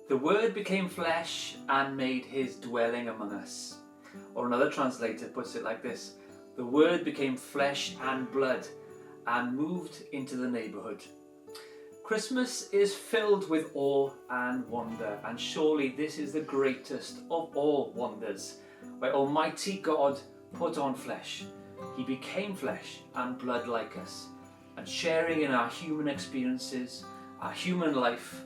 The Word became flesh and made his dwelling among us. Or another translator puts it like this: the Word became flesh and blood and moved into the neighbourhood. Christmas is filled with awe and wonder, and surely this is the greatest of all wonders, where Almighty God put on flesh. He became flesh and blood like us, and sharing in our human experiences, our human life.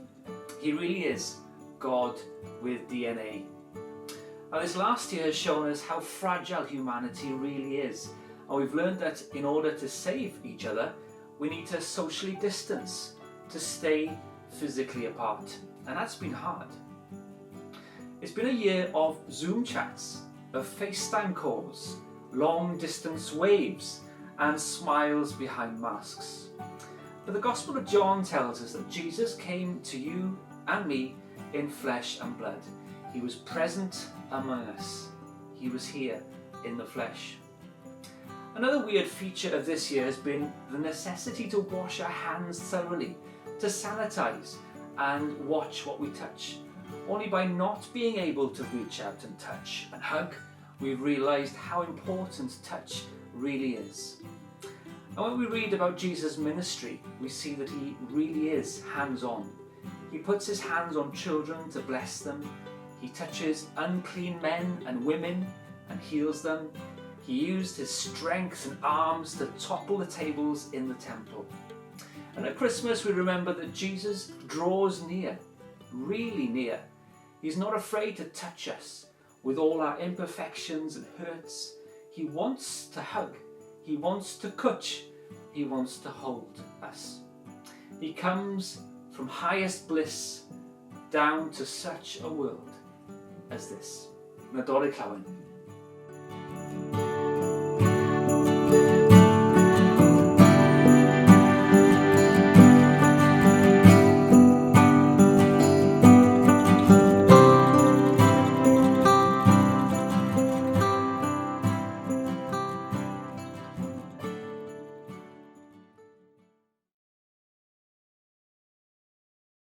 He really is God with DNA. Now, this last year has shown us how fragile humanity really is, and we've learned that in order to save each other, we need to socially distance, to stay physically apart, and that's been hard. It's been a year of Zoom chats, of FaceTime calls, long distance waves, and smiles behind masks. But the Gospel of John tells us that Jesus came to you and me in flesh and blood. He was present among us. He was here in the flesh. Another weird feature of this year has been the necessity to wash our hands thoroughly, to sanitize and watch what we touch. Only by not being able to reach out and touch and hug, we've realized how important touch really is. And when we read about Jesus' ministry, we see that he really is hands-on. He puts his hands on children to bless them. He touches unclean men and women and heals them. He used his strength and arms to topple the tables in the temple. And at Christmas we remember that Jesus draws near, really near. He's not afraid to touch us with all our imperfections and hurts. He wants to hug. He wants to touch. He wants to hold us. He comes from highest bliss down to such a world as this. Nadolig, Llawen.